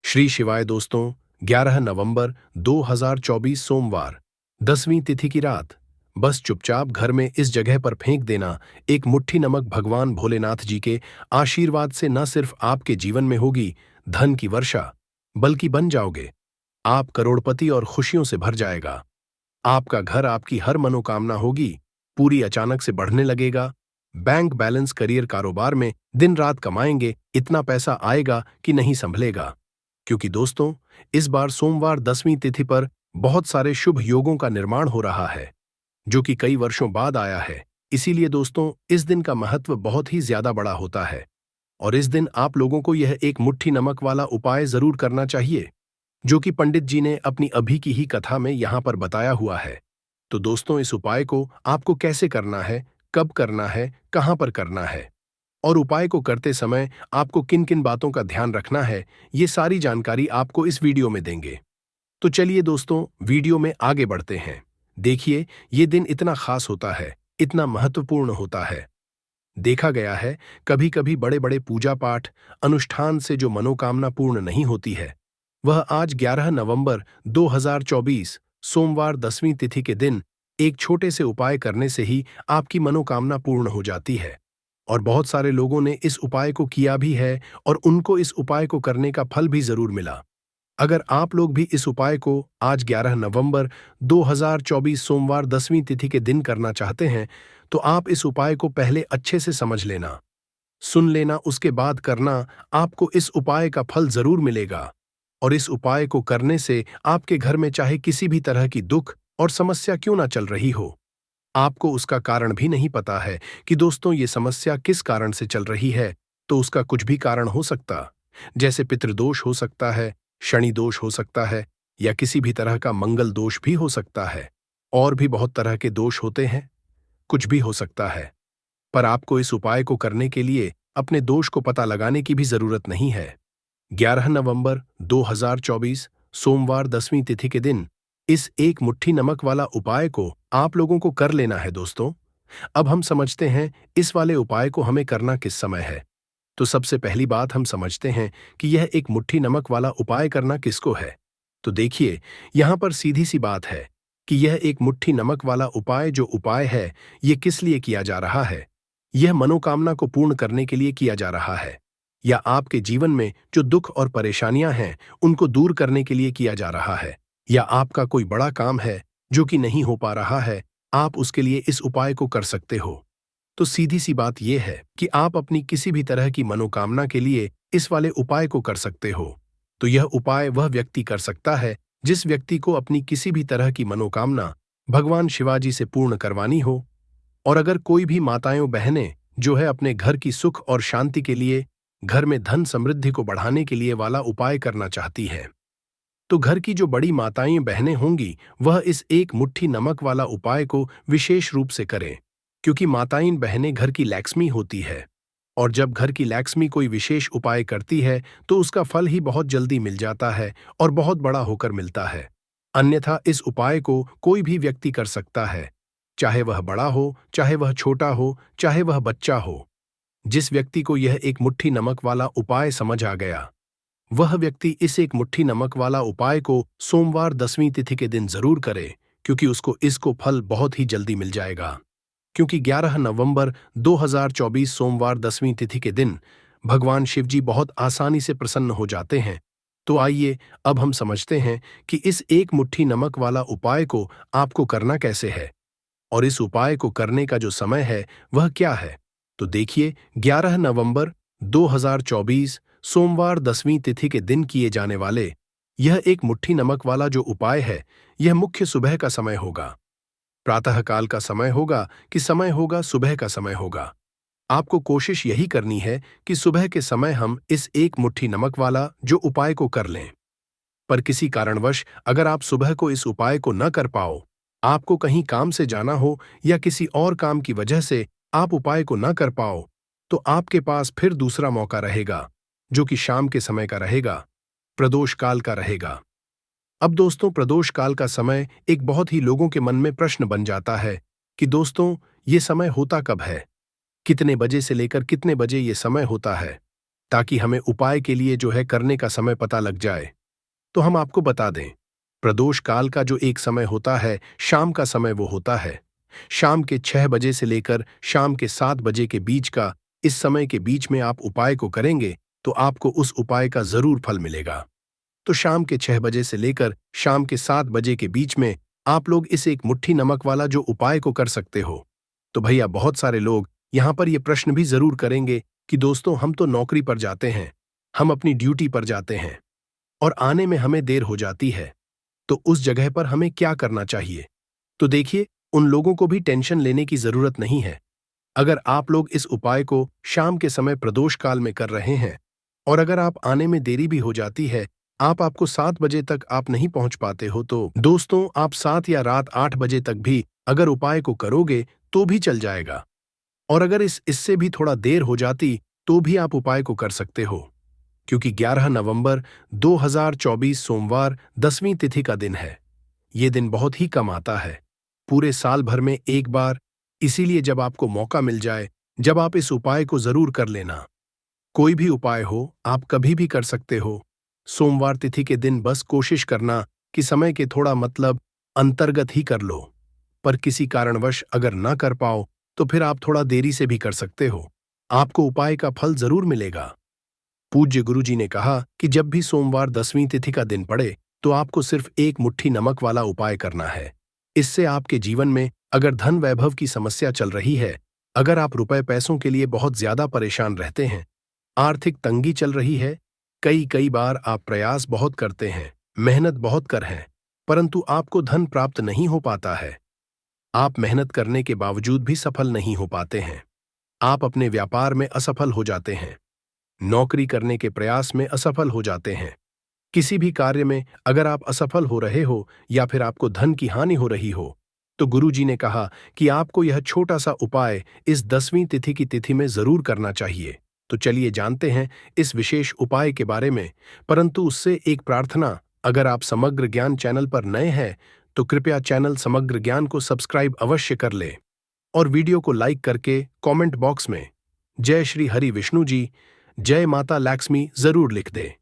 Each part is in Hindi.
श्री शिवाय दोस्तों। 11 नवंबर 2024 सोमवार, 10वीं तिथि की रात। बस चुपचाप घर में इस जगह पर फेंक देना। एक मुट्ठी नमक भगवान भोलेनाथ जी के आशीर्वाद से न सिर्फ आपके जीवन में होगी धन की वर्षा, बल्कि बन जाओगे आप करोड़पति और खुशियों से भर जाएगा। आपका घर, आपकी हर मनोकामना होगी पूरी, अचानक से बढ़ने लगेगा। बैंक बैलेंस, करियर, कारोबार में दिन रात कमाएंगे, इतना पैसा आएगा कि नहीं संभलेगा। क्योंकि दोस्तों, इस बार सोमवार 10वीं तिथि पर बहुत सारे शुभ योगों का निर्माण हो रहा है, जो कि कई वर्षों बाद आया है। इसीलिए दोस्तों, इस दिन का महत्व बहुत ही ज्यादा बड़ा होता है और इस दिन आप लोगों को यह एक मुट्ठी नमक वाला उपाय जरूर करना चाहिए, जो कि पंडित जी ने अपनी अभी की ही कथा में यहां पर बताया हुआ है। तो दोस्तों, इस उपाय को आपको कैसे करना है, कब करना है, कहां पर करना है और उपाय को करते समय आपको किन किन बातों का ध्यान रखना है, ये सारी जानकारी आपको इस वीडियो में देंगे। तो चलिए दोस्तों, वीडियो में आगे बढ़ते हैं। देखिए, ये दिन इतना खास होता है, इतना महत्वपूर्ण होता है। देखा गया है, कभी कभी बड़े बड़े पूजा पाठ, अनुष्ठान से जो मनोकामना पूर्ण नहीं होती है, वह आज 11 नवंबर 2024 सोमवार 10वीं तिथि के दिन एक छोटे से उपाय करने से ही आपकी मनोकामना पूर्ण हो जाती है। और बहुत सारे लोगों ने इस उपाय को किया भी है और उनको इस उपाय को करने का फल भी जरूर मिला। अगर आप लोग भी इस उपाय को आज 11 नवंबर 2024 सोमवार 10वीं तिथि के दिन करना चाहते हैं, तो आप इस उपाय को पहले अच्छे से समझ लेना, सुन लेना, उसके बाद करना। आपको इस उपाय का फल जरूर मिलेगा और इस उपाय को करने से आपके घर में चाहे किसी भी तरह की दुख और समस्या क्यों ना चल रही हो, आपको उसका कारण भी नहीं पता है कि दोस्तों ये समस्या किस कारण से चल रही है, तो उसका कुछ भी कारण हो सकता, जैसे पितृदोष हो सकता है, शनि दोष हो सकता है, या किसी भी तरह का मंगल दोष भी हो सकता है। और भी बहुत तरह के दोष होते हैं, कुछ भी हो सकता है। पर आपको इस उपाय को करने के लिए अपने दोष को पता लगाने की भी जरूरत नहीं है। 11 नवंबर 2024 सोमवार 10वीं तिथि के दिन इस एक मुट्ठी नमक वाला उपाय को आप लोगों को कर लेना है दोस्तों। अब हम समझते हैं इस वाले उपाय को हमें करना किस समय है। तो सबसे पहली बात हम समझते हैं कि यह एक मुट्ठी नमक वाला उपाय करना किसको है। तो देखिए, यहां पर सीधी सी बात है कि यह एक मुट्ठी नमक वाला उपाय जो उपाय है, यह किस लिए किया जा रहा है। यह मनोकामना को पूर्ण करने के लिए किया जा रहा है, या आपके जीवन में जो दुख और परेशानियां हैं उनको दूर करने के लिए किया जा रहा है, या आपका कोई बड़ा काम है जो कि नहीं हो पा रहा है, आप उसके लिए इस उपाय को कर सकते हो। तो सीधी सी बात यह है कि आप अपनी किसी भी तरह की मनोकामना के लिए इस वाले उपाय को कर सकते हो। तो यह उपाय वह व्यक्ति कर सकता है जिस व्यक्ति को अपनी किसी भी तरह की मनोकामना भगवान शिवाजी से पूर्ण करवानी हो। और अगर कोई भी माताएं बहनें जो है अपने घर की सुख और शांति के लिए, घर में धन समृद्धि को बढ़ाने के लिए वाला उपाय करना चाहती हैं, तो घर की जो बड़ी माताएं बहनें होंगी वह इस एक मुट्ठी नमक वाला उपाय को विशेष रूप से करें, क्योंकि माताएं बहनें घर की लक्ष्मी होती है और जब घर की लक्ष्मी कोई विशेष उपाय करती है तो उसका फल ही बहुत जल्दी मिल जाता है और बहुत बड़ा होकर मिलता है। अन्यथा इस उपाय को कोई भी व्यक्ति कर सकता है, चाहे वह बड़ा हो, चाहे वह छोटा हो, चाहे वह बच्चा हो। जिस व्यक्ति को यह एक मुट्ठी नमक वाला उपाय समझ आ गया, वह व्यक्ति इस एक मुट्ठी नमक वाला उपाय को सोमवार 10वीं तिथि के दिन जरूर करे, क्योंकि उसको इसको फल बहुत ही जल्दी मिल जाएगा। क्योंकि 11 नवंबर 2024 सोमवार 10वीं तिथि के दिन भगवान शिवजी बहुत आसानी से प्रसन्न हो जाते हैं। तो आइए अब हम समझते हैं कि इस एक मुट्ठी नमक वाला उपाय को आपको करना कैसे है और इस उपाय को करने का जो समय है वह क्या है। तो देखिए, 11 नवंबर 2024 सोमवार 10वीं तिथि के दिन किए जाने वाले यह एक मुट्ठी नमक वाला जो उपाय है, यह मुख्य सुबह का समय होगा, प्रातःकाल का समय होगा कि समय होगा सुबह का समय होगा। आपको कोशिश यही करनी है कि सुबह के समय हम इस एक मुट्ठी नमक वाला जो उपाय को कर लें। पर किसी कारणवश अगर आप सुबह को इस उपाय को न कर पाओ, आपको कहीं काम से जाना हो या किसी और काम की वजह से आप उपाय को न कर पाओ, तो आपके पास फिर दूसरा मौका रहेगा, जो कि शाम के समय का रहेगा, प्रदोष काल का रहेगा। अब दोस्तों, प्रदोष काल का समय एक बहुत ही लोगों के मन में प्रश्न बन जाता है कि दोस्तों ये समय होता कब है, कितने बजे से लेकर कितने बजे ये समय होता है। ताकि हमें उपाय के लिए जो है करने का समय पता लग जाए। तो हम आपको बता दें, प्रदोष काल का जो एक समय होता है, शाम का समय वो होता है। शाम के 6 बजे से लेकर शाम के 7 बजे के बीच का, इस समय के बीच में आप उपाय को करेंगे तो आपको उस उपाय का जरूर फल मिलेगा। तो शाम के 6 बजे से लेकर शाम के 7 बजे के बीच में आप लोग इस एक मुट्ठी नमक वाला जो उपाय को कर सकते हो। तो भैया बहुत सारे लोग यहाँ पर ये प्रश्न भी जरूर करेंगे कि दोस्तों हम तो नौकरी पर जाते हैं, हम अपनी ड्यूटी पर जाते हैं और आने में हमें देर हो जाती है, तो उस जगह पर हमें क्या करना चाहिए? तो देखिए, उन लोगों को भी टेंशन लेने की जरूरत नहीं है। अगर आप लोग इस उपाय को शाम के समय प्रदोष काल में कर रहे हैं और अगर आप आने में देरी भी हो जाती है, आपको 7 बजे तक आप नहीं पहुंच पाते हो, तो दोस्तों आप 7 या रात 8 बजे तक भी अगर उपाय को करोगे तो भी चल जाएगा। और अगर इससे भी थोड़ा देर हो जाती तो भी आप उपाय को कर सकते हो, क्योंकि 11 नवंबर 2024 सोमवार 10वीं तिथि का दिन है। ये दिन बहुत ही कम आता है, पूरे साल भर में एक बार। इसीलिए जब आपको मौका मिल जाए, जब आप इस उपाय को जरूर कर लेना। कोई भी उपाय हो, आप कभी भी कर सकते हो। सोमवार तिथि के दिन बस कोशिश करना कि समय के थोड़ा मतलब अंतर्गत ही कर लो। पर किसी कारणवश अगर ना कर पाओ तो फिर आप थोड़ा देरी से भी कर सकते हो, आपको उपाय का फल जरूर मिलेगा। पूज्य गुरुजी ने कहा कि जब भी सोमवार 10वीं तिथि का दिन पड़े तो आपको सिर्फ एक मुट्ठी नमक वाला उपाय करना है। इससे आपके जीवन में अगर धन वैभव की समस्या चल रही है, अगर आप रुपए पैसों के लिए बहुत ज्यादा परेशान रहते हैं, आर्थिक तंगी चल रही है, कई कई बार आप प्रयास बहुत करते हैं, मेहनत बहुत कर हैं, परंतु आपको धन प्राप्त नहीं हो पाता है। आप मेहनत करने के बावजूद भी सफल नहीं हो पाते हैं। आप अपने व्यापार में असफल हो जाते हैं, नौकरी करने के प्रयास में असफल हो जाते हैं। किसी भी कार्य में अगर आप असफल हो रहे हो या फिर आपको धन की हानि हो रही हो, तो गुरुजी ने कहा कि आपको यह छोटा सा उपाय इस 10वीं तिथि की तिथि में जरूर करना चाहिए। तो चलिए जानते हैं इस विशेष उपाय के बारे में, परंतु उससे एक प्रार्थना, अगर आप समग्र ज्ञान चैनल पर नए हैं तो कृपया चैनल समग्र ज्ञान को सब्सक्राइब अवश्य कर ले और वीडियो को लाइक करके कमेंट बॉक्स में जय श्री हरि विष्णु जी, जय माता लक्ष्मी जरूर लिख दे,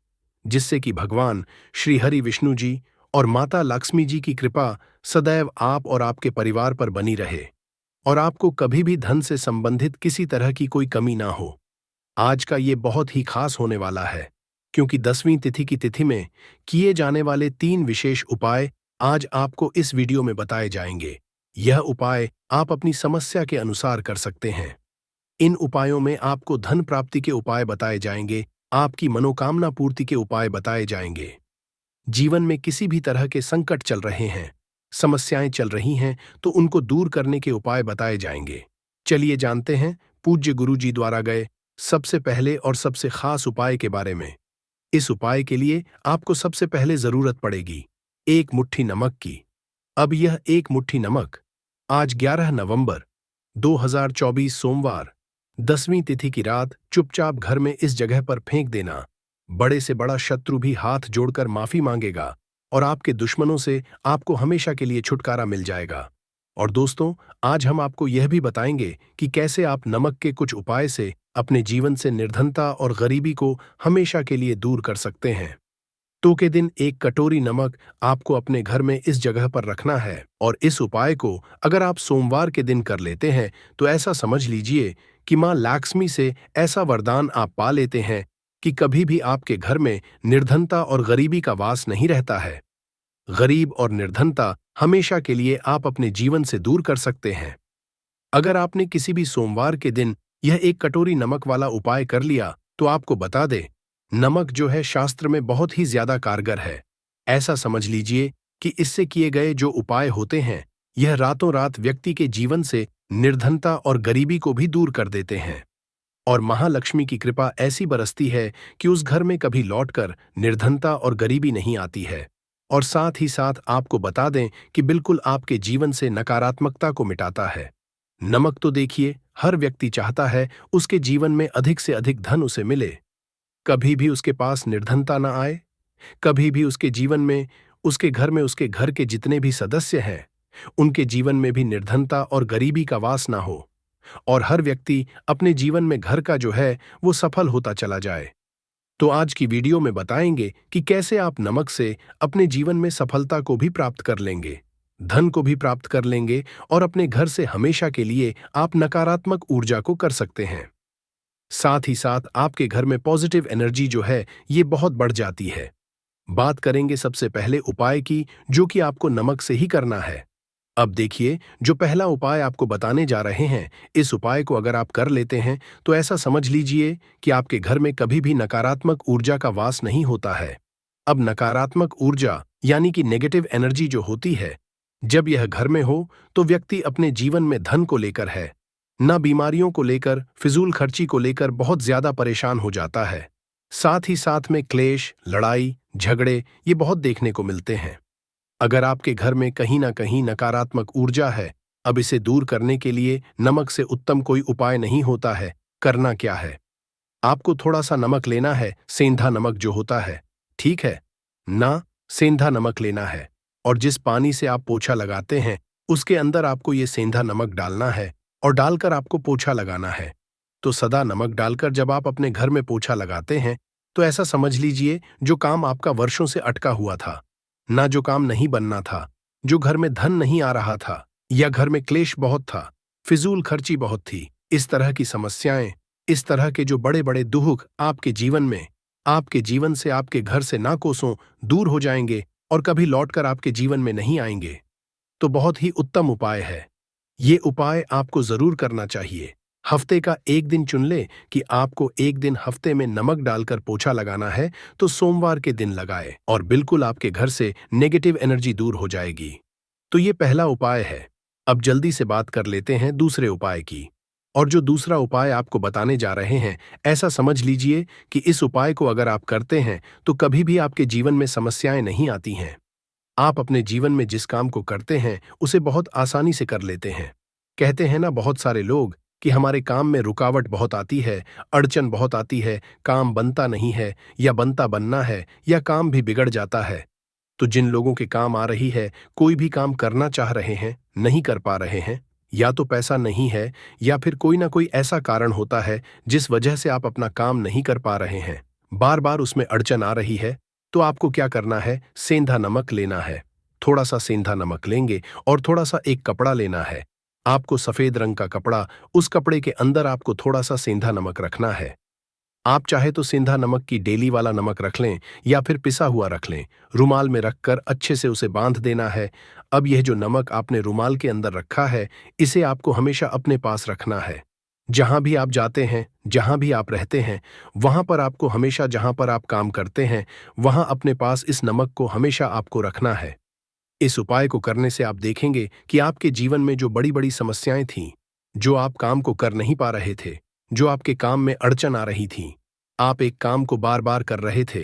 जिससे कि भगवान श्री हरि विष्णु जी और माता लक्ष्मी जी की कृपा सदैव आप और आपके परिवार पर बनी रहे और आपको कभी भी धन से संबंधित किसी तरह की कोई कमी ना हो। आज का ये बहुत ही खास होने वाला है, क्योंकि 10वीं तिथि की तिथि में किए जाने वाले 3 विशेष उपाय आज आपको इस वीडियो में बताए जाएंगे। यह उपाय आप अपनी समस्या के अनुसार कर सकते हैं। इन उपायों में आपको धन प्राप्ति के उपाय बताए जाएंगे, आपकी मनोकामना पूर्ति के उपाय बताए जाएंगे। जीवन में किसी भी तरह के संकट चल रहे हैं, समस्याएं चल रही हैं, तो उनको दूर करने के उपाय बताए जाएंगे। चलिए जानते हैं पूज्य गुरु जी द्वारा गए सबसे पहले और सबसे खास उपाय के बारे में। इस उपाय के लिए आपको सबसे पहले जरूरत पड़ेगी एक मुट्ठी नमक की। अब यह एक मुट्ठी नमक आज 11 नवंबर 2024 सोमवार 10वीं तिथि की रात चुपचाप घर में इस जगह पर फेंक देना। बड़े से बड़ा शत्रु भी हाथ जोड़कर माफी मांगेगा और आपके दुश्मनों से आपको हमेशा के लिए छुटकारा मिल जाएगा। और दोस्तों, आज हम आपको यह भी बताएंगे कि कैसे आप नमक के कुछ उपाय से अपने जीवन से निर्धनता और गरीबी को हमेशा के लिए दूर कर सकते हैं। तो के दिन एक कटोरी नमक आपको अपने घर में इस जगह पर रखना है और इस उपाय को अगर आप सोमवार के दिन कर लेते हैं तो ऐसा समझ लीजिए कि मां लक्ष्मी से ऐसा वरदान आप पा लेते हैं कि कभी भी आपके घर में निर्धनता और गरीबी का वास नहीं रहता है। गरीब और निर्धनता हमेशा के लिए आप अपने जीवन से दूर कर सकते हैं। अगर आपने किसी भी सोमवार के दिन यह एक कटोरी नमक वाला उपाय कर लिया तो आपको बता दे, नमक जो है शास्त्र में बहुत ही ज्यादा कारगर है। ऐसा समझ लीजिए कि इससे किए गए जो उपाय होते हैं, यह रातों रात व्यक्ति के जीवन से निर्धनता और गरीबी को भी दूर कर देते हैं और महालक्ष्मी की कृपा ऐसी बरसती है कि उस घर में कभी लौटकर निर्धनता और गरीबी नहीं आती है। और साथ ही साथ आपको बता दें कि बिल्कुल आपके जीवन से नकारात्मकता को मिटाता है। नमक तो देखिए, हर व्यक्ति चाहता है उसके जीवन में अधिक से अधिक धन उसे मिले, कभी भी उसके पास निर्धनता न आए, कभी भी उसके जीवन में, उसके घर में, उसके घर के जितने भी सदस्य हैं उनके जीवन में भी निर्धनता और गरीबी का वास ना हो। और हर व्यक्ति अपने जीवन में घर का जो है वो सफल होता चला जाए। तो आज की वीडियो में बताएंगे कि कैसे आप नमक से अपने जीवन में सफलता को भी प्राप्त कर लेंगे, धन को भी प्राप्त कर लेंगे और अपने घर से हमेशा के लिए आप नकारात्मक ऊर्जा को कर सकते हैं। साथ ही साथ आपके घर में पॉजिटिव एनर्जी जो है ये बहुत बढ़ जाती है। बात करेंगे सबसे पहले उपाय की, जो कि आपको नमक से ही करना है। अब देखिए, जो पहला उपाय आपको बताने जा रहे हैं, इस उपाय को अगर आप कर लेते हैं तो ऐसा समझ लीजिए कि आपके घर में कभी भी नकारात्मक ऊर्जा का वास नहीं होता है। अब नकारात्मक ऊर्जा यानी कि नेगेटिव एनर्जी जो होती है, जब यह घर में हो तो व्यक्ति अपने जीवन में धन को लेकर है, न बीमारियों को लेकर, फिजूल खर्ची को लेकर बहुत ज्यादा परेशान हो जाता है। साथ ही साथ में क्लेश, लड़ाई, झगड़े ये बहुत देखने को मिलते हैं। अगर आपके घर में कहीं ना कहीं नकारात्मक ऊर्जा है, अब इसे दूर करने के लिए नमक से उत्तम कोई उपाय नहीं होता है। करना क्या है, आपको थोड़ा सा नमक लेना है, सेंधा नमक जो होता है, ठीक है ना, सेंधा नमक लेना है और जिस पानी से आप पोछा लगाते हैं उसके अंदर आपको ये सेंधा नमक डालना है और डालकर आपको पोछा लगाना है। तो सदा नमक डालकर जब आप अपने घर में पोछा लगाते हैं तो ऐसा समझ लीजिए जो काम आपका वर्षों से अटका हुआ था, ना जो काम नहीं बनना था, जो घर में धन नहीं आ रहा था या घर में क्लेश बहुत था, फिजूल खर्ची बहुत थी, इस तरह की समस्याएं, इस तरह के जो बड़े बड़े दुख आपके जीवन में, आपके जीवन से, आपके घर से ना कोसों दूर हो जाएंगे और कभी लौटकर आपके जीवन में नहीं आएंगे। तो बहुत ही उत्तम उपाय है। ये उपाय आपको जरूर करना चाहिए। हफ्ते का एक दिन चुन ले कि आपको एक दिन हफ्ते में नमक डालकर पोछा लगाना है, तो सोमवार के दिन लगाए और बिल्कुल आपके घर से नेगेटिव एनर्जी दूर हो जाएगी। तो ये पहला उपाय है। अब जल्दी से बात कर लेते हैं दूसरे उपाय की। और जो दूसरा उपाय आपको बताने जा रहे हैं, ऐसा समझ लीजिए कि इस उपाय को अगर आप करते हैं तो कभी भी आपके जीवन में समस्याएं नहीं आती हैं। आप अपने जीवन में जिस काम को करते हैं उसे बहुत आसानी से कर लेते हैं। कहते हैं ना बहुत सारे लोग कि हमारे काम में रुकावट बहुत आती है, अड़चन बहुत आती है, काम बनता नहीं है या बनता बनना है या काम भी बिगड़ जाता है। तो जिन लोगों के काम आ रही है, कोई भी काम करना चाह रहे हैं, नहीं कर पा रहे हैं, या तो पैसा नहीं है या फिर कोई ना कोई ऐसा कारण होता है जिस वजह से आप अपना काम नहीं कर पा रहे हैं, बार बार उसमें अड़चन आ रही है, तो आपको क्या करना है, सेंधा नमक लेना है। थोड़ा सा सेंधा नमक लेंगे और थोड़ा सा एक कपड़ा लेना है। आपको सफेद रंग का कपड़ा, उस कपड़े के अंदर आपको थोड़ा सा सेंधा नमक रखना है। आप चाहे तो सेंधा नमक की डेली वाला नमक रख लें या फिर पिसा हुआ रख लें। रुमाल में रखकर अच्छे से उसे बांध देना है। अब यह जो नमक आपने रुमाल के अंदर रखा है, इसे आपको हमेशा अपने पास रखना है। जहां भी आप जाते हैं, जहां भी आप रहते हैं, वहां पर आपको हमेशा, जहां पर आप काम करते हैं, वहां अपने पास इस नमक को हमेशा आपको रखना है। इस उपाय को करने से आप देखेंगे कि आपके जीवन में जो बड़ी बड़ी समस्याएं थीं, जो आप काम को कर नहीं पा रहे थे, जो आपके काम में अड़चन आ रही थी, आप एक काम को बार बार कर रहे थे,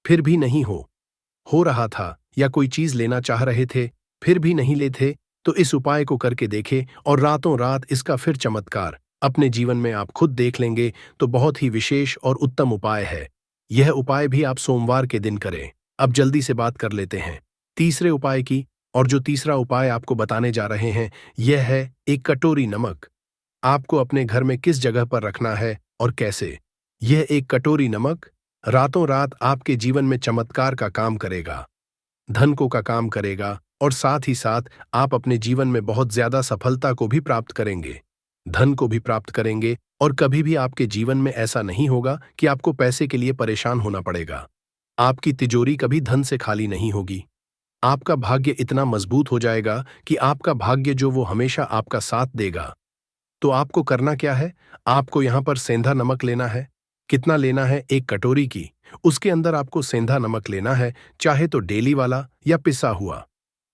फिर भी नहीं हो रहा था, या कोई चीज लेना चाह रहे थे, फिर भी नहीं ले थे, तो इस उपाय को करके देखें और रातों रात इसका फिर चमत्कार अपने जीवन में आप खुद देख लेंगे। तो बहुत ही विशेष और उत्तम उपाय है। यह उपाय भी आप सोमवार के दिन करें। अब जल्दी से बात कर लेते हैं तीसरे उपाय की। और जो तीसरा उपाय आपको बताने जा रहे हैं, यह है एक कटोरी नमक। आपको अपने घर में किस जगह पर रखना है और कैसे। यह एक कटोरी नमक रातों रात आपके जीवन में चमत्कार का काम करेगा, धन को का काम करेगा और साथ ही साथ आप अपने जीवन में बहुत ज्यादा सफलता को भी प्राप्त करेंगे, धन को भी प्राप्त करेंगे और कभी भी आपके जीवन में ऐसा नहीं होगा कि आपको पैसे के लिए परेशान होना पड़ेगा। आपकी तिजोरी कभी धन से खाली नहीं होगी। आपका भाग्य इतना मजबूत हो जाएगा कि आपका भाग्य जो वो हमेशा आपका साथ देगा। तो आपको करना क्या है, आपको यहां पर सेंधा नमक लेना है। कितना लेना है, एक कटोरी की, उसके अंदर आपको सेंधा नमक लेना है, चाहे तो डेली वाला या पिसा हुआ,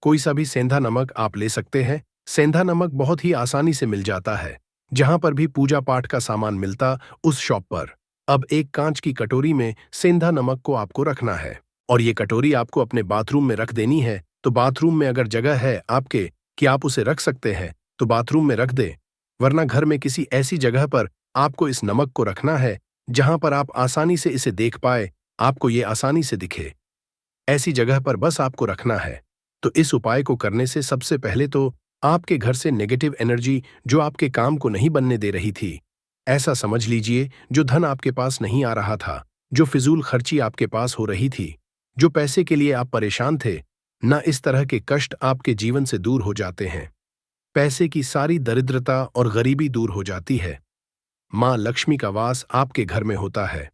कोई सा भी सेंधा नमक आप ले सकते हैं। सेंधा नमक बहुत ही आसानी से मिल जाता है, जहां पर भी पूजा पाठ का सामान मिलता उस शॉप पर। अब एक कांच की कटोरी में सेंधा नमक को आपको रखना है और ये कटोरी आपको अपने बाथरूम में रख देनी है। तो बाथरूम में अगर जगह है आपके कि आप उसे रख सकते हैं तो बाथरूम में रख दे, वरना घर में किसी ऐसी जगह पर आपको इस नमक को रखना है जहां पर आप आसानी से इसे देख पाए, आपको ये आसानी से दिखे, ऐसी जगह पर बस आपको रखना है। तो इस उपाय को करने से सबसे पहले तो आपके घर से नेगेटिव एनर्जी जो आपके काम को नहीं बनने दे रही थी, ऐसा समझ लीजिए, जो धन आपके पास नहीं आ रहा था, जो फिजूल खर्ची आपके पास हो रही थी, जो पैसे के लिए आप परेशान थे, ना इस तरह के कष्ट आपके जीवन से दूर हो जाते हैं। पैसे की सारी दरिद्रता और गरीबी दूर हो जाती है। मां लक्ष्मी का वास आपके घर में होता है।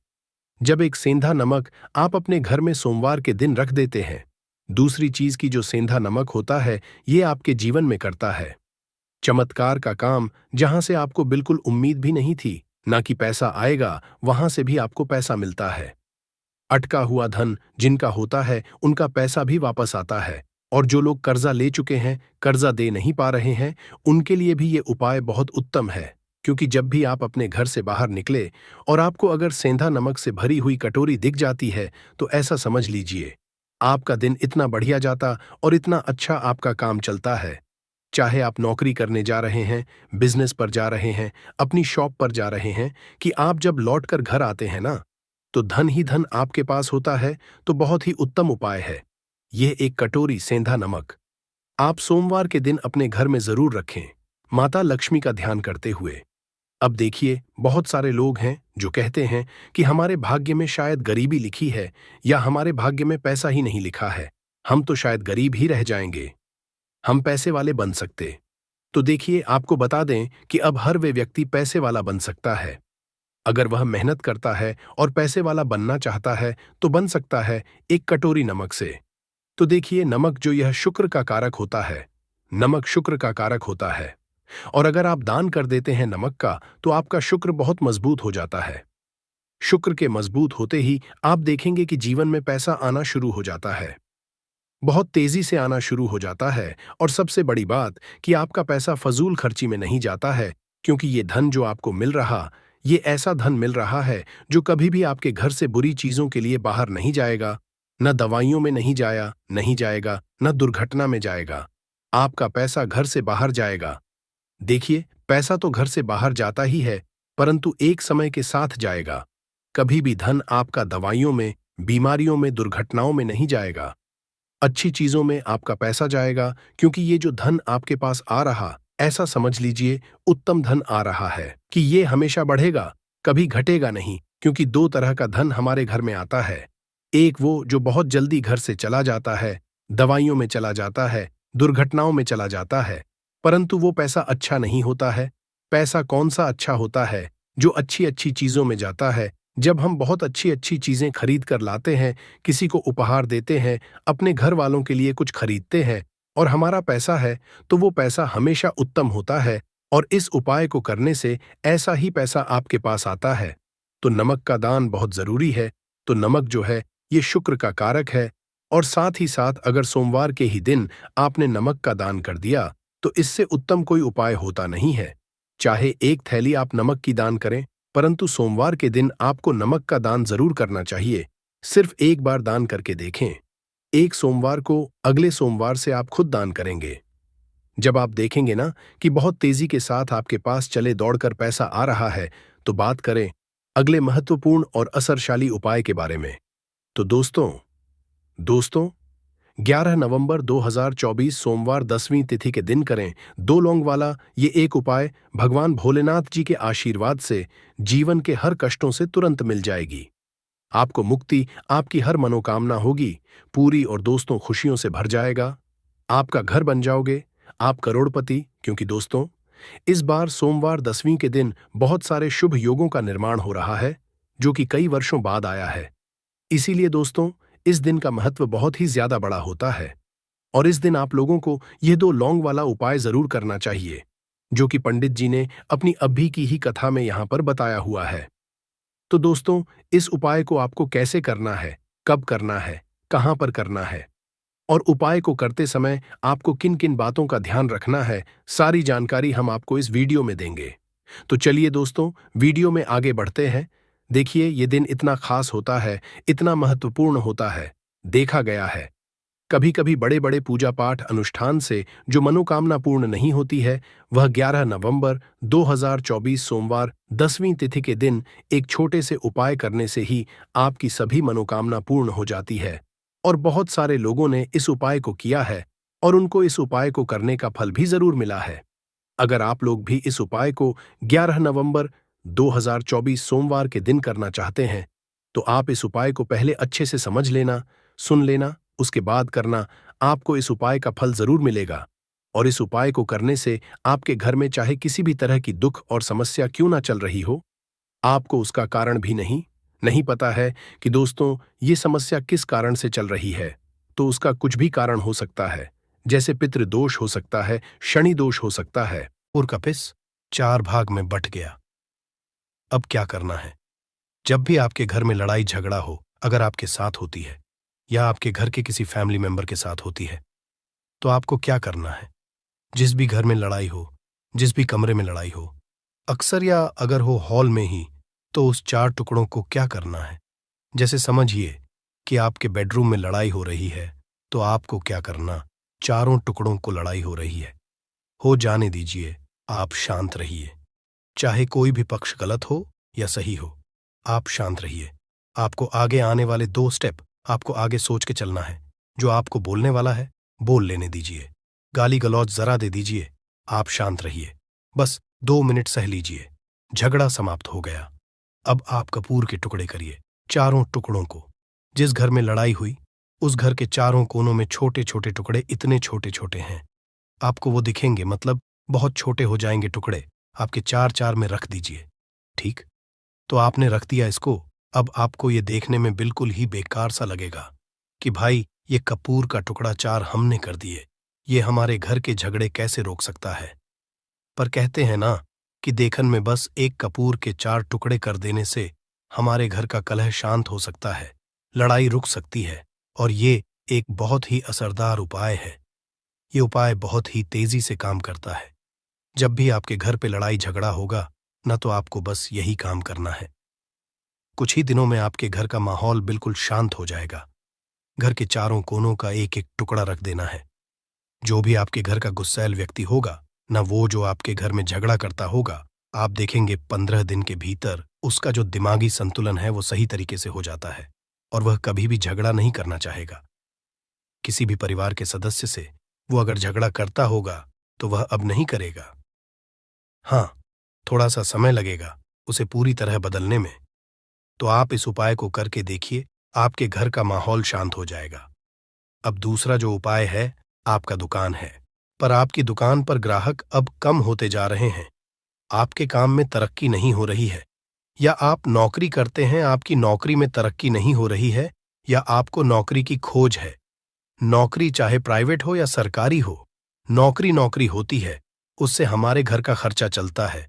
जब एक सेंधा नमक आप अपने घर में सोमवार के दिन रख देते हैं, दूसरी चीज की जो सेंधा नमक होता है, ये आपके जीवन में करता है चमत्कार का काम। जहां से आपको बिल्कुल उम्मीद भी नहीं थी ना कि पैसा आएगा, वहां से भी आपको पैसा मिलता है। अटका हुआ धन जिनका होता है, उनका पैसा भी वापस आता है। और जो लोग कर्जा ले चुके हैं, कर्जा दे नहीं पा रहे हैं, उनके लिए भी ये उपाय बहुत उत्तम है। क्योंकि जब भी आप अपने घर से बाहर निकले और आपको अगर सेंधा नमक से भरी हुई कटोरी दिख जाती है, तो ऐसा समझ लीजिए, आपका दिन इतना बढ़िया जाता और इतना अच्छा आपका काम चलता है। चाहे आप नौकरी करने जा रहे हैं, बिजनेस पर जा रहे हैं, अपनी शॉप पर जा रहे हैं, कि आप जब लौटकर घर आते हैं ना, तो धन ही धन आपके पास होता है। तो बहुत ही उत्तम उपाय है यह एक कटोरी सेंधा नमक। आप सोमवार के दिन अपने घर में जरूर रखें, माता लक्ष्मी का ध्यान करते हुए। अब देखिए, बहुत सारे लोग हैं जो कहते हैं कि हमारे भाग्य में शायद गरीबी लिखी है, या हमारे भाग्य में पैसा ही नहीं लिखा है, हम तो शायद गरीब ही रह जाएंगे, हम पैसे वाले बन सकते। तो देखिए, आपको बता दें कि अब हर वे व्यक्ति पैसे वाला बन सकता है। अगर वह मेहनत करता है और पैसे वाला बनना चाहता है, तो बन सकता है एक कटोरी नमक से। तो देखिए, नमक जो यह शुक्र का कारक होता है, नमक शुक्र का कारक होता है। और अगर आप दान कर देते हैं नमक का, तो आपका शुक्र बहुत मजबूत हो जाता है। शुक्र के मजबूत होते ही आप देखेंगे कि जीवन में पैसा आना शुरू हो जाता है, बहुत तेजी से आना शुरू हो जाता है। और सबसे बड़ी बात कि आपका पैसा फजूल खर्ची में नहीं जाता है, क्योंकि ये धन जो आपको मिल रहा, ये ऐसा धन मिल रहा है जो कभी भी आपके घर से बुरी चीजों के लिए बाहर नहीं जाएगा, न दवाइयों में नहीं जाएगा, न दुर्घटना में जाएगा। आपका पैसा घर से बाहर जाएगा। देखिए, पैसा तो घर से बाहर जाता ही है, परंतु एक समय के साथ जाएगा। कभी भी धन आपका दवाइयों में, बीमारियों में, दुर्घटनाओं में नहीं जाएगा। अच्छी चीजों में आपका पैसा जाएगा, क्योंकि ये जो धन आपके पास आ रहा, ऐसा समझ लीजिए उत्तम धन आ रहा है कि ये हमेशा बढ़ेगा, कभी घटेगा नहीं। क्योंकि दो तरह का धन हमारे घर में आता है, एक वो जो बहुत जल्दी घर से चला जाता है, दवाइयों में चला जाता है, दुर्घटनाओं में चला जाता है, परंतु वो पैसा अच्छा नहीं होता है। पैसा कौन सा अच्छा होता है? जो अच्छी अच्छी चीजों में जाता है। जब हम बहुत अच्छी अच्छी चीजें खरीद कर लाते हैं, किसी को उपहार देते हैं, अपने घर वालों के लिए कुछ खरीदते हैं, और हमारा पैसा है, तो वो पैसा हमेशा उत्तम होता है। और इस उपाय को करने से ऐसा ही पैसा आपके पास आता है। तो नमक का दान बहुत जरूरी है। तो नमक जो है, ये शुक्र का कारक है। और साथ ही साथ अगर सोमवार के ही दिन आपने नमक का दान कर दिया, तो इससे उत्तम कोई उपाय होता नहीं है। चाहे एक थैली आप नमक की दान करें, परंतु सोमवार के दिन आपको नमक का दान जरूर करना चाहिए। सिर्फ एक बार दान करके देखें। एक सोमवार को, अगले सोमवार से आप खुद दान करेंगे। जब आप देखेंगे ना कि बहुत तेजी के साथ आपके पास चले दौड़कर पैसा आ रहा है, तो बात करें अगले महत्वपूर्ण और असरशाली उपाय के बारे में। तो दोस्तों 11 नवंबर 2024 सोमवार 10वीं तिथि के दिन करें 2 लौंग वाला ये एक उपाय। भगवान भोलेनाथ जी के आशीर्वाद से जीवन के हर कष्टों से तुरंत मिल जाएगी। आपको मुक्ति, आपकी हर मनोकामना होगी पूरी, और दोस्तों खुशियों से भर जाएगा। आपका घर बन जाओगे, आप करोड़पति। क्योंकि दोस्तों, इस बार सोमवार 10वीं के दिन बहुत सारे शुभ योगों का निर्माण हो रहा है, जो कि कई वर्षों बाद आया है। इसीलिए दोस्तों, इस दिन का महत्व बहुत ही ज्यादा बड़ा होता है। और इस दिन आप लोगों को यह 2 लौंग वाला उपाय जरूर करना चाहिए, जो कि पंडित जी ने अपनी अभी की ही कथा में यहां पर बताया हुआ है। तो दोस्तों, इस उपाय को आपको कैसे करना है, कब करना है, कहां पर करना है, और उपाय को करते समय आपको किन किन बातों का ध्यान रखना है, सारी जानकारी हम आपको इस वीडियो में देंगे। तो चलिए दोस्तों, वीडियो में आगे बढ़ते हैं। देखिए, ये दिन इतना खास होता है, इतना महत्वपूर्ण होता है। देखा गया है, कभी कभी बड़े बड़े पूजा पाठ अनुष्ठान से जो मनोकामना पूर्ण नहीं होती है, वह 11 नवंबर 2024 सोमवार 10वीं तिथि के दिन एक छोटे से उपाय करने से ही आपकी सभी मनोकामना पूर्ण हो जाती है। और बहुत सारे लोगों ने इस उपाय को किया है, और उनको इस उपाय को करने का फल भी जरूर मिला है। अगर आप लोग भी इस उपाय को 11 नवंबर 2024 सोमवार के दिन करना चाहते हैं, तो आप इस उपाय को पहले अच्छे से समझ लेना, सुन लेना, उसके बाद करना। आपको इस उपाय का फल जरूर मिलेगा। और इस उपाय को करने से आपके घर में चाहे किसी भी तरह की दुख और समस्या क्यों ना चल रही हो, आपको उसका कारण भी नहीं नहीं पता है कि दोस्तों ये समस्या किस कारण से चल रही है, तो उसका कुछ भी कारण हो सकता है। जैसे पितृदोष हो सकता है, शनि दोष हो सकता है। और कपिस 4 भाग में बंट गया। अब क्या करना है? जब भी आपके घर में लड़ाई झगड़ा हो, अगर आपके साथ होती है या आपके घर के किसी फैमिली मेंबर के साथ होती है, तो आपको क्या करना है? जिस भी घर में लड़ाई हो, जिस भी कमरे में लड़ाई हो, अक्सर या अगर हो हॉल में ही, तो उस 4 टुकड़ों को क्या करना है? जैसे समझिए कि आपके बेडरूम में लड़ाई हो रही है, तो आपको क्या करना? चारों टुकड़ों को लड़ाई हो रही है, हो जाने दीजिए, आप शांत रहिए। चाहे कोई भी पक्ष गलत हो या सही हो, आप शांत रहिए। आपको आगे आने वाले 2 स्टेप आपको आगे सोच के चलना है। जो आपको बोलने वाला है, बोल लेने दीजिए। गाली गलौज जरा दे दीजिए, आप शांत रहिए। बस 2 मिनट सह लीजिए, झगड़ा समाप्त हो गया। अब आप कपूर के टुकड़े करिए, चारों टुकड़ों को। जिस घर में लड़ाई हुई, उस घर के चारों कोनों में छोटे छोटे टुकड़े, इतने छोटे छोटे हैं, आपको वो दिखेंगे, मतलब बहुत छोटे हो जाएंगे टुकड़े। आपके 4-4 में रख दीजिए। ठीक, तो आपने रख दिया इसको। अब आपको ये देखने में बिल्कुल ही बेकार सा लगेगा कि भाई ये कपूर का टुकड़ा 4 हमने कर दिए, ये हमारे घर के झगड़े कैसे रोक सकता है। पर कहते हैं ना कि देखन में बस एक कपूर के 4 टुकड़े कर देने से हमारे घर का कलह शांत हो सकता है, लड़ाई रुक सकती है। और ये एक बहुत ही असरदार उपाय है। ये उपाय बहुत ही तेजी से काम करता है। जब भी आपके घर पे लड़ाई झगड़ा होगा ना, तो आपको बस यही काम करना है। कुछ ही दिनों में आपके घर का माहौल बिल्कुल शांत हो जाएगा। घर के चारों कोनों का एक एक टुकड़ा रख देना है। जो भी आपके घर का गुस्सैल व्यक्ति होगा ना, वो जो आपके घर में झगड़ा करता होगा, आप देखेंगे 15 दिन के भीतर उसका जो दिमागी संतुलन है वो सही तरीके से हो जाता है और वह कभी भी झगड़ा नहीं करना चाहेगा। किसी भी परिवार के सदस्य से वो अगर झगड़ा करता होगा तो वह अब नहीं करेगा। हाँ, थोड़ा सा समय लगेगा उसे पूरी तरह बदलने में। तो आप इस उपाय को करके देखिए, आपके घर का माहौल शांत हो जाएगा। अब दूसरा जो उपाय है, आपका दुकान है, पर आपकी दुकान पर ग्राहक अब कम होते जा रहे हैं। आपके काम में तरक्की नहीं हो रही है, या आप नौकरी करते हैं, आपकी नौकरी में तरक्की नहीं हो रही है, या आपको नौकरी की खोज है। नौकरी चाहे प्राइवेट हो या सरकारी हो, नौकरी नौकरी होती है, उससे हमारे घर का खर्चा चलता है।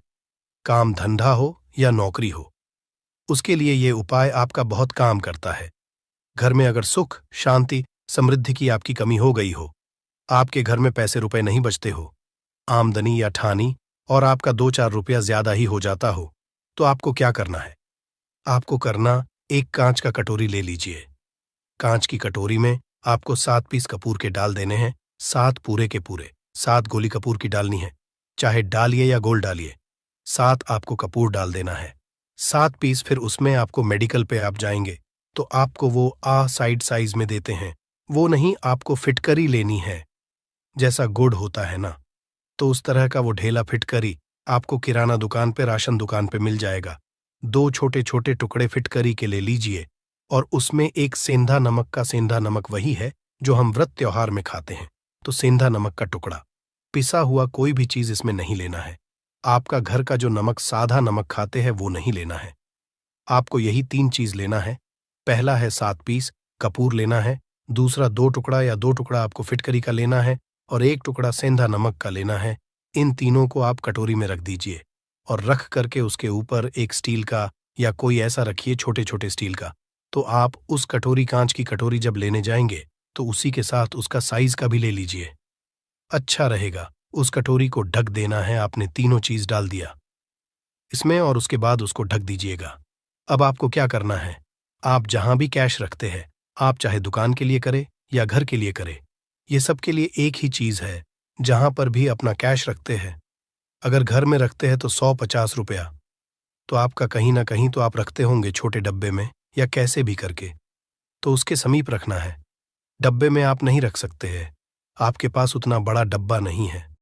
काम धंधा हो या नौकरी हो, उसके लिए ये उपाय आपका बहुत काम करता है। घर में अगर सुख, शांति, समृद्धि की आपकी कमी हो गई हो, आपके घर में पैसे रुपए नहीं बचते हो, आमदनी या ठानी और आपका 2-4 रुपया ज्यादा ही हो जाता हो, तो आपको क्या करना है? आपको करना, एक कांच का कटोरी ले लीजिए। कांच की कटोरी में आपको 7 पीस कपूर के डाल देने हैं, 7 पूरे के पूरे। 7 गोली कपूर की डालनी है, चाहे डालिए या गोल डालिए। 7 आपको कपूर डाल देना है, 7 पीस। फिर उसमें आपको मेडिकल पे आप जाएंगे तो आपको वो साइड साइज में देते हैं, वो नहीं, आपको फिटकरी लेनी है। जैसा गुड़ होता है ना, तो उस तरह का वो ढेला फिटकरी आपको किराना दुकान पे, राशन दुकान पे मिल जाएगा। 2 छोटे छोटे टुकड़े फिटकरी के ले लीजिए और उसमें एक सेंधा नमक का, सेंधा नमक वही है जो हम व्रत त्योहार में खाते हैं, तो सेंधा नमक का टुकड़ा। पिसा हुआ कोई भी चीज इसमें नहीं लेना है। आपका घर का जो नमक, साधा नमक खाते हैं, वो नहीं लेना है। आपको यही 3 चीज लेना है। पहला है 7 पीस कपूर लेना है, दूसरा 2 टुकड़ा या 2 टुकड़ा आपको फिटकरी का लेना है, और 1 टुकड़ा सेंधा नमक का लेना है। इन तीनों को आप कटोरी में रख दीजिए और रख करके उसके ऊपर एक स्टील का या कोई ऐसा रखिए, छोटे छोटे स्टील का। तो आप उस कटोरी, कांच की कटोरी जब लेने जाएंगे तो उसी के साथ उसका साइज का भी ले लीजिए, अच्छा रहेगा। उस कटोरी को ढक देना है। आपने तीनों चीज डाल दिया इसमें और उसके बाद उसको ढक दीजिएगा। अब आपको क्या करना है, आप जहां भी कैश रखते हैं, आप चाहे दुकान के लिए करें या घर के लिए करें, ये सब के लिए एक ही चीज है। जहां पर भी अपना कैश रखते हैं, अगर घर में रखते हैं तो 100-50 रुपया, तो आपका कहीं ना कहीं तो आप रखते होंगे छोटे डब्बे में या कैसे भी करके, तो उसके समीप रखना है। डब्बे में आप नहीं रख सकते हैं, आपके पास उतना बड़ा डब्बा नहीं है,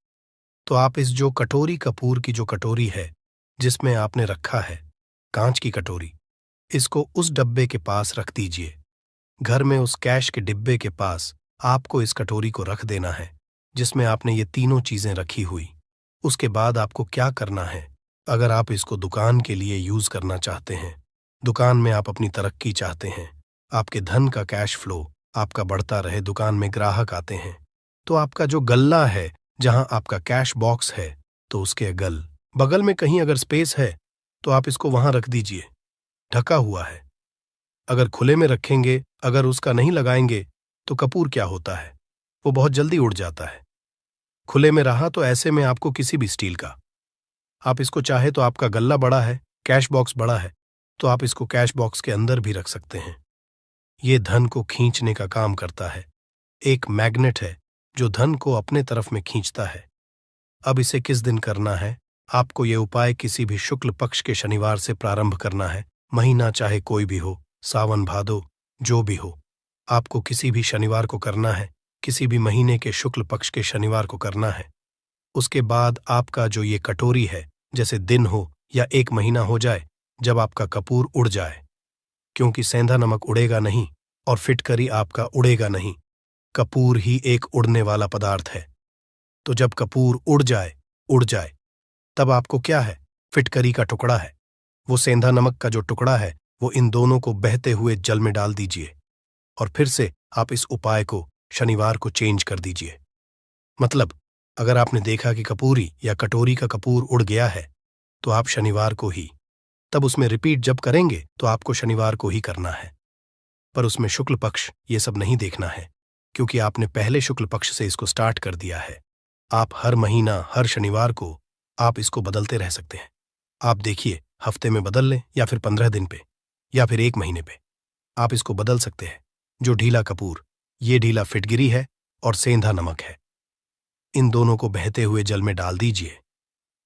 तो आप इस जो कटोरी कपूर की जो कटोरी है जिसमें आपने रखा है, कांच की कटोरी, इसको उस डब्बे के पास रख दीजिए। घर में उस कैश के डिब्बे के पास आपको इस कटोरी को रख देना है जिसमें आपने ये तीनों चीजें रखी हुई। उसके बाद आपको क्या करना है, अगर आप इसको दुकान के लिए यूज करना चाहते हैं, दुकान में आप अपनी तरक्की चाहते हैं, आपके धन का कैश फ्लो आपका बढ़ता रहे, दुकान में ग्राहक आते हैं, तो आपका जो गल्ला है जहां आपका कैश बॉक्स है, तो उसके बगल में कहीं अगर स्पेस है तो आप इसको वहां रख दीजिए। ढका हुआ है। अगर खुले में रखेंगे, अगर उसका नहीं लगाएंगे, तो कपूर क्या होता है, वो बहुत जल्दी उड़ जाता है। खुले में रहा तो ऐसे में आपको किसी भी स्टील का, आप इसको चाहे तो आपका गल्ला बड़ा है, कैश बॉक्स बड़ा है, तो आप इसको कैश बॉक्स के अंदर भी रख सकते हैं। ये धन को खींचने का काम करता है, एक मैग्नेट है जो धन को अपने तरफ में खींचता है। अब इसे किस दिन करना है, आपको ये उपाय किसी भी शुक्ल पक्ष के शनिवार से प्रारंभ करना है। महीना चाहे कोई भी हो, सावन भादो जो भी हो, आपको किसी भी शनिवार को करना है, किसी भी महीने के शुक्ल पक्ष के शनिवार को करना है। उसके बाद आपका जो ये कटोरी है, जैसे दिन हो या एक महीना हो जाए जब आपका कपूर उड़ जाए, क्योंकि सेंधा नमक उड़ेगा नहीं और फिटकरी आपका उड़ेगा नहीं, कपूर ही एक उड़ने वाला पदार्थ है। तो जब कपूर उड़ जाए, तब आपको क्या है, फिटकरी का टुकड़ा है, वो सेंधा नमक का जो टुकड़ा है, वो इन दोनों को बहते हुए जल में डाल दीजिए और फिर से आप इस उपाय को शनिवार को चेंज कर दीजिए। मतलब अगर आपने देखा कि कपूरी या कटोरी का कपूर उड़ गया है, तो आप शनिवार को ही, तब उसमें रिपीट जब करेंगे तो आपको शनिवार को ही करना है। पर उसमें शुक्ल पक्ष ये सब नहीं देखना है, क्योंकि आपने पहले शुक्ल पक्ष से इसको स्टार्ट कर दिया है। आप हर महीना हर शनिवार को आप इसको बदलते रह सकते हैं। आप देखिए, हफ्ते में बदल लें या फिर 15 दिन पे या फिर एक महीने पे आप इसको बदल सकते हैं। जो ढीला कपूर, ये ढीला फिटगिरी है और सेंधा नमक है, इन दोनों को बहते हुए जल में डाल दीजिए।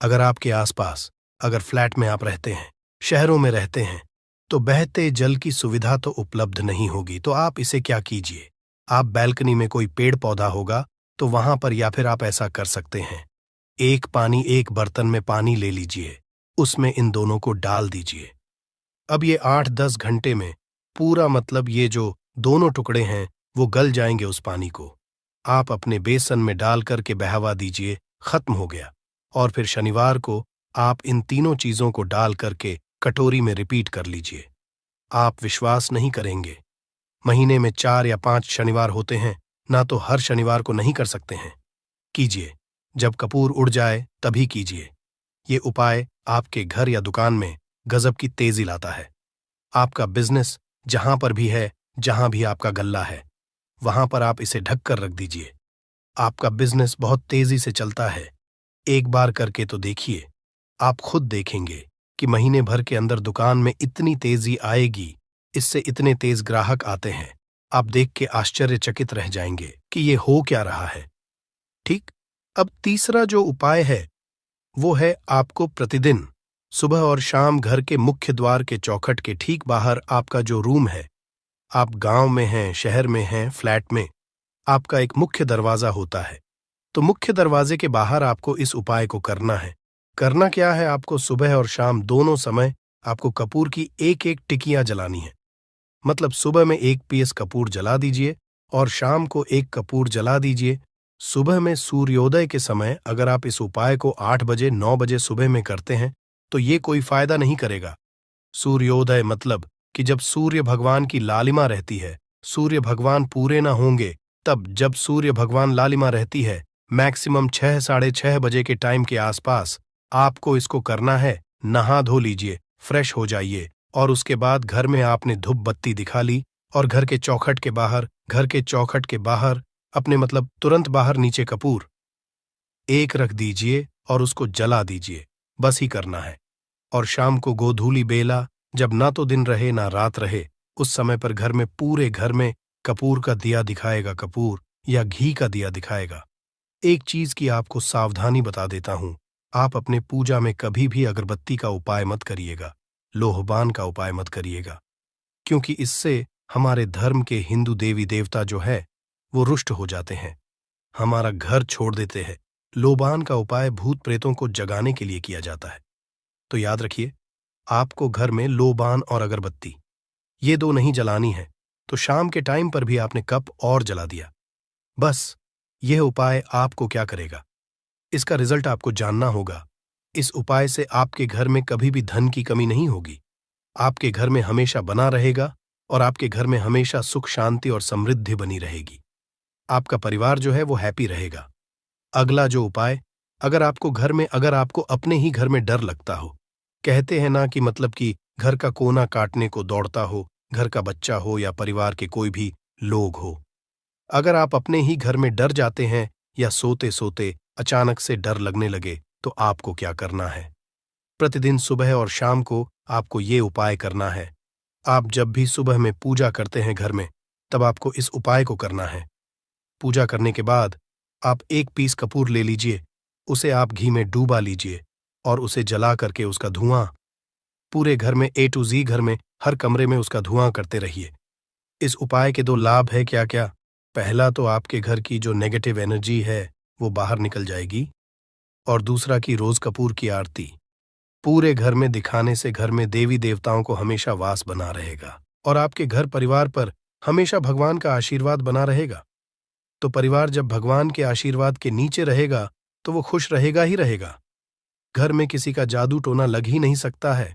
अगर आपके आसपास, अगर फ्लैट में आप रहते हैं, शहरों में रहते हैं, तो बहते जल की सुविधा तो उपलब्ध नहीं होगी, तो आप इसे क्या कीजिए, आप बैल्कनी में कोई पेड़ पौधा होगा तो वहां पर, या फिर आप ऐसा कर सकते हैं, एक बर्तन में पानी ले लीजिए, उसमें इन दोनों को डाल दीजिए। अब ये 8-10 घंटे में पूरा, मतलब ये जो दोनों टुकड़े हैं वो गल जाएंगे उस पानी को। आप अपने बेसन में डाल करके बहावा दीजिए, खत्म हो गया। और फिर शनिवार को आप इन तीनों चीजों को डाल करके कटोरी में रिपीट कर लीजिए। आप विश्वास नहीं करेंगे, महीने में 4 या 5 शनिवार होते हैं ना, तो हर शनिवार को नहीं कर सकते हैं। कीजिए, जब कपूर उड़ जाए तभी कीजिए। ये उपाय आपके घर या दुकान में गजब की तेजी लाता है। आपका बिजनेस जहां पर भी है, जहां भी आपका गल्ला है, वहां पर आप इसे ढक कर रख दीजिए। आपका बिजनेस बहुत तेजी से चलता है। एक बार करके तो देखिए, आप खुद देखेंगे कि महीने भर के अंदर दुकान में इतनी तेजी आएगी, इससे इतने तेज ग्राहक आते हैं, आप देख के आश्चर्यचकित रह जाएंगे कि ये हो क्या रहा है। ठीक। अब तीसरा जो उपाय है वो है, आपको प्रतिदिन सुबह और शाम घर के मुख्य द्वार के चौखट के ठीक बाहर आपका जो रूम है, आप गांव में हैं, शहर में हैं, फ्लैट में, आपका एक मुख्य दरवाजा होता है, तो मुख्य दरवाजे के बाहर आपको इस उपाय को करना है। करना क्या है, आपको सुबह और शाम दोनों समय आपको कपूर की एक एक टिकियां जलानी है। मतलब सुबह में 1 पीस कपूर जला दीजिए और शाम को 1 कपूर जला दीजिए। सुबह में सूर्योदय के समय अगर आप इस उपाय को 8 बजे 9 बजे सुबह में करते हैं तो ये कोई फायदा नहीं करेगा। सूर्योदय मतलब कि जब सूर्य भगवान की लालिमा रहती है, सूर्य भगवान पूरे ना होंगे, तब जब सूर्य भगवान लालिमा रहती है, मैक्सिमम 6 साढ़े 6 बजे के टाइम के आसपास आपको इसको करना है। नहा धो लीजिए, फ्रेश हो जाइए और उसके बाद घर में आपने धूप बत्ती दिखा ली और घर के चौखट के बाहर अपने, मतलब तुरंत बाहर नीचे कपूर एक रख दीजिए और उसको जला दीजिए। बस ही करना है। और शाम को गोधूली बेला, जब ना तो दिन रहे ना रात रहे, उस समय पर घर में, पूरे घर में कपूर का दिया दिखाएगा, कपूर या घी का दिया दिखाएगा। एक चीज की आपको सावधानी बता देता हूं, आप अपने पूजा में कभी भी अगरबत्ती का उपाय मत करिएगा, लोहबान का उपाय मत करिएगा, क्योंकि इससे हमारे धर्म के हिंदू देवी देवता जो है वो रुष्ट हो जाते हैं। हमारा घर छोड़ देते हैं। लोबान का उपाय भूत प्रेतों को जगाने के लिए किया जाता है। तो याद रखिए, आपको घर में लोबान और अगरबत्ती ये दो नहीं जलानी है, तो शाम के टाइम पर भी आपने कप और जला दिया। बस यह उपाय आपको क्या करेगा, इसका रिजल्ट आपको जानना होगा। इस उपाय से आपके घर में कभी भी धन की कमी नहीं होगी, आपके घर में हमेशा बना रहेगा और आपके घर में हमेशा सुख शांति और समृद्धि बनी रहेगी। आपका परिवार जो है वो हैप्पी रहेगा। अगला जो उपाय, अगर आपको अपने ही घर में डर लगता हो, कहते हैं ना कि मतलब कि घर का कोना काटने को दौड़ता हो, घर का बच्चा हो या परिवार के कोई भी लोग हो, अगर आप अपने ही घर में डर जाते हैं या सोते सोते अचानक से डर लगने लगे, तो आपको क्या करना है। प्रतिदिन सुबह और शाम को आपको ये उपाय करना है। आप जब भी सुबह में पूजा करते हैं घर में, तब आपको इस उपाय को करना है। पूजा करने के बाद आप एक पीस कपूर ले लीजिए, उसे आप घी में डूबा लीजिए और उसे जला करके उसका धुआं पूरे घर में A to Z घर में हर कमरे में उसका धुआं करते रहिए। इस उपाय के 2 लाभ है क्या क्या। पहला तो आपके घर की जो नेगेटिव एनर्जी है वो बाहर निकल जाएगी, और दूसरा कि रोज कपूर की आरती पूरे घर में दिखाने से घर में देवी देवताओं को हमेशा वास बना रहेगा और आपके घर परिवार पर हमेशा भगवान का आशीर्वाद बना रहेगा। तो परिवार जब भगवान के आशीर्वाद के नीचे रहेगा तो वो खुश रहेगा ही रहेगा। घर में किसी का जादू टोना लग ही नहीं सकता है।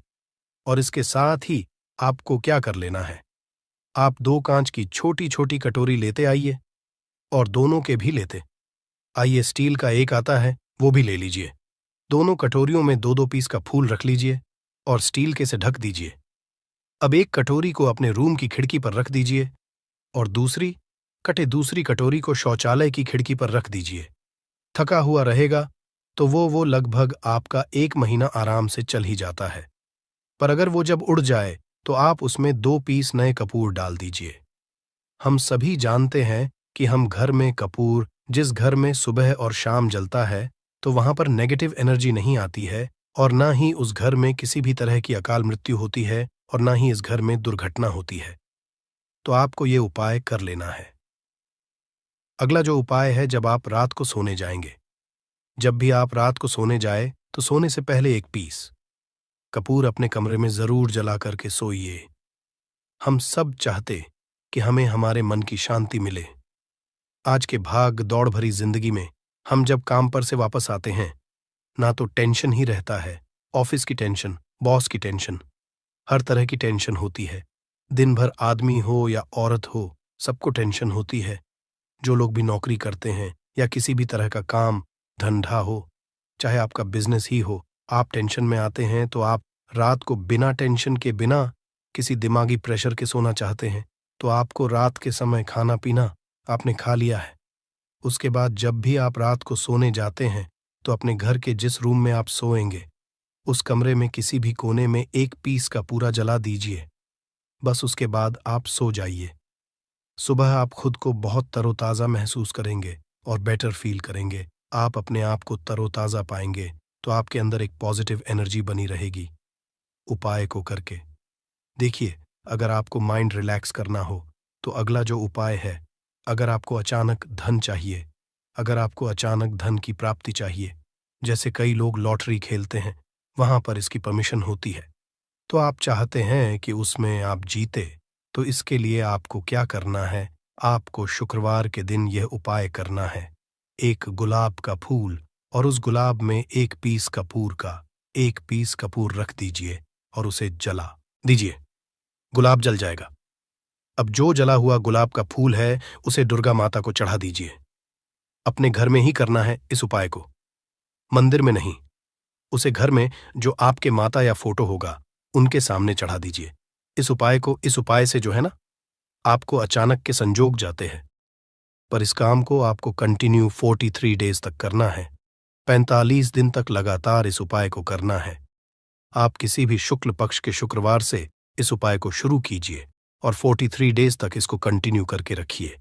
और इसके साथ ही आपको क्या कर लेना है, आप 2 कांच की छोटी छोटी कटोरी लेते आइए और दोनों के भी लेते आइए। स्टील का एक आता है, वो भी ले लीजिए। दोनों कटोरियों में 2-2 पीस का फूल रख लीजिए और स्टील के से ढक दीजिए। अब एक कटोरी को अपने रूम की खिड़की पर रख दीजिए और दूसरी कटोरी को शौचालय की खिड़की पर रख दीजिए। थका हुआ रहेगा तो वो लगभग आपका 1 महीना आराम से चल ही जाता है। पर अगर वो जब उड़ जाए तो आप उसमें 2 पीस नए कपूर डाल दीजिए। हम सभी जानते हैं कि हम घर में कपूर जिस घर में सुबह और शाम जलता है तो वहां पर नेगेटिव एनर्जी नहीं आती है, और ना ही उस घर में किसी भी तरह की अकाल मृत्यु होती है और ना ही इस घर में दुर्घटना होती है। तो आपको ये उपाय कर लेना है। अगला जो उपाय है, जब आप रात को सोने जाएंगे, जब भी आप रात को सोने जाए तो सोने से पहले 1 पीस कपूर अपने कमरे में जरूर जला करके सोइए। हम सब चाहते कि हमें हमारे मन की शांति मिले। आज के भाग दौड़ भरी जिंदगी में हम जब काम पर से वापस आते हैं, ना तो टेंशन ही रहता है, ऑफिस की टेंशन, बॉस की टेंशन, हर तरह की टेंशन होती है। दिन भर आदमी हो या औरत हो, सबको टेंशन होती है। जो लोग भी नौकरी करते हैं या किसी भी तरह का काम धंधा हो, चाहे आपका बिजनेस ही हो, आप टेंशन में आते हैं तो आप रात को बिना टेंशन के, बिना किसी दिमागी प्रेशर के सोना चाहते हैं। तो आपको रात के समय खाना पीना आपने खा लिया है। उसके बाद जब भी आप रात को सोने जाते हैं तो अपने घर के जिस रूम में आप सोएंगे, उस कमरे में किसी भी कोने में 1 पीस का पूरा जला दीजिए। बस उसके बाद आप सो जाइए। सुबह आप खुद को बहुत तरोताज़ा महसूस करेंगे और बेटर फील करेंगे। आप अपने आप को तरोताज़ा पाएंगे तो आपके अंदर एक पॉजिटिव एनर्जी बनी रहेगी। उपाय को करके देखिए। अगर आपको माइंड रिलैक्स करना हो तो अगला जो उपाय है, अगर आपको अचानक धन चाहिए, अगर आपको अचानक धन की प्राप्ति चाहिए, जैसे कई लोग लॉटरी खेलते हैं, वहां पर इसकी परमिशन होती है, तो आप चाहते हैं कि उसमें आप जीते, तो इसके लिए आपको क्या करना है, आपको शुक्रवार के दिन यह उपाय करना है। 1 गुलाब का फूल और उस गुलाब में 1 पीस कपूर रख दीजिए और उसे जला दीजिए। गुलाब जल जाएगा। अब जो जला हुआ गुलाब का फूल है उसे दुर्गा माता को चढ़ा दीजिए। अपने घर में ही करना है इस उपाय को, मंदिर में नहीं। उसे घर में जो आपके माता या फोटो होगा उनके सामने चढ़ा दीजिए। इस उपाय से जो है ना, आपको अचानक के संजोग जाते हैं। पर इस काम को आपको कंटिन्यू 43 डेज तक करना है। 45 दिन तक लगातार इस उपाय को करना है। आप किसी भी शुक्ल पक्ष के शुक्रवार से इस उपाय को शुरू कीजिए और 43 डेज तक इसको कंटिन्यू करके रखिए।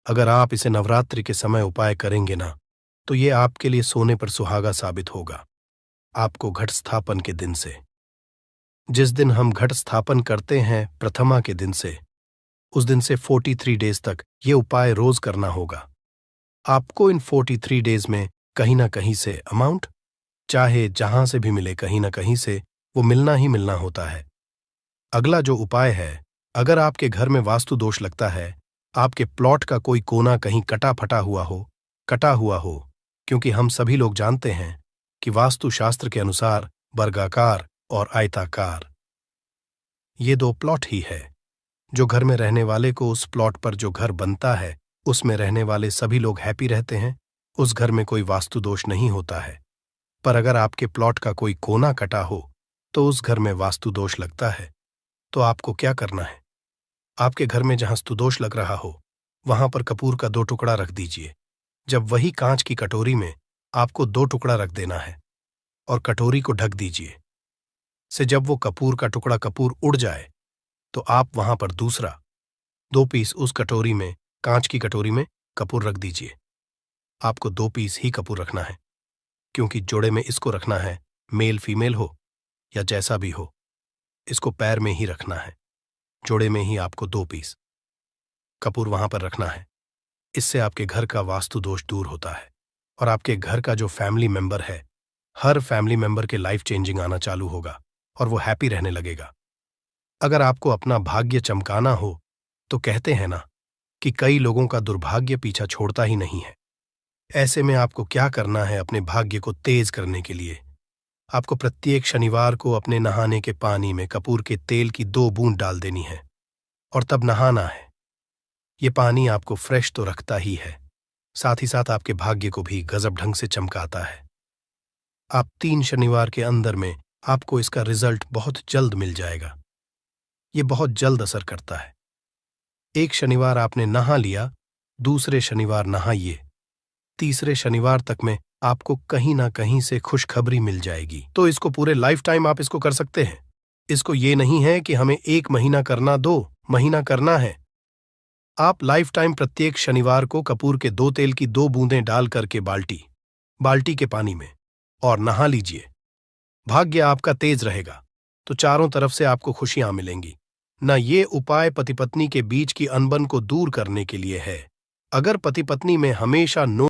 अगर आप इसे नवरात्रि के समय उपाय करेंगे ना, तो ये आपके लिए सोने पर सुहागा साबित होगा। आपको घट स्थापन के दिन से, जिस दिन हम घट स्थापन करते हैं प्रथमा के दिन से, उस दिन से 43 डेज तक ये उपाय रोज करना होगा। आपको इन 43 डेज में कहीं ना कहीं से अमाउंट, चाहे जहां से भी मिले, कहीं ना कहीं से वो मिलना ही मिलना होता है। अगला जो उपाय है, अगर आपके घर में वास्तु दोष लगता है, आपके प्लॉट का कोई कोना कहीं कटा हुआ हो, क्योंकि हम सभी लोग जानते हैं कि वास्तु शास्त्र के अनुसार वर्गाकार और आयताकार ये दो प्लॉट ही है। जो घर में रहने वाले को उस प्लॉट पर जो घर बनता है उसमें रहने वाले सभी लोग हैप्पी रहते हैं, उस घर में कोई वास्तु दोष नहीं होता है। पर अगर आपके प्लॉट का कोई कोना कटा हो तो उस घर में वास्तु दोष लगता है। तो आपको क्या करना है? आपके घर में जहां स्तुदोष लग रहा हो वहां पर कपूर का 2 टुकड़ा रख दीजिए। जब वही कांच की कटोरी में आपको 2 टुकड़ा रख देना है और कटोरी को ढक दीजिए। से जब वो कपूर का टुकड़ा कपूर उड़ जाए तो आप वहां पर दूसरा 2 पीस उस कटोरी में, कांच की कटोरी में कपूर रख दीजिए। आपको 2 पीस ही कपूर रखना है, क्योंकि जोड़े में इसको रखना है, मेल फीमेल हो या जैसा भी हो, इसको पैर में ही रखना है। जोड़े में ही आपको 2 पीस कपूर वहां पर रखना है। इससे आपके घर का वास्तु दोष दूर होता है और आपके घर का जो फैमिली मेंबर है, हर फैमिली मेंबर के लाइफ चेंजिंग आना चालू होगा और वो हैप्पी रहने लगेगा। अगर आपको अपना भाग्य चमकाना हो तो कहते हैं ना कि कई लोगों का दुर्भाग्य पीछा छोड़ता ही नहीं है। ऐसे में आपको क्या करना है अपने भाग्य को तेज करने के लिए? आपको प्रत्येक शनिवार को अपने नहाने के पानी में कपूर के तेल की 2 बूंद डाल देनी है और तब नहाना है। ये पानी आपको फ्रेश तो रखता ही है, साथ ही साथ आपके भाग्य को भी गजब ढंग से चमकाता है। आप 3 शनिवार के अंदर में आपको इसका रिजल्ट बहुत जल्द मिल जाएगा। ये बहुत जल्द असर करता है। एक शनिवार आपने नहा लिया, दूसरे शनिवार नहाइए, तीसरे शनिवार तक में आपको कहीं ना कहीं से खुशखबरी मिल जाएगी। तो इसको पूरे लाइफ टाइम आप इसको कर सकते हैं। इसको ये नहीं है कि हमें 1 महीना करना, 2 महीना करना है। आप लाइफ टाइम प्रत्येक शनिवार को कपूर के 2 तेल की 2 बूंदें डाल करके बाल्टी के पानी में और नहा लीजिए। भाग्य आपका तेज रहेगा तो चारों तरफ से आपको खुशियां मिलेंगी। न ये उपाय पति पत्नी के बीच की अनबन को दूर करने के लिए है। अगर पति पत्नी में हमेशा नो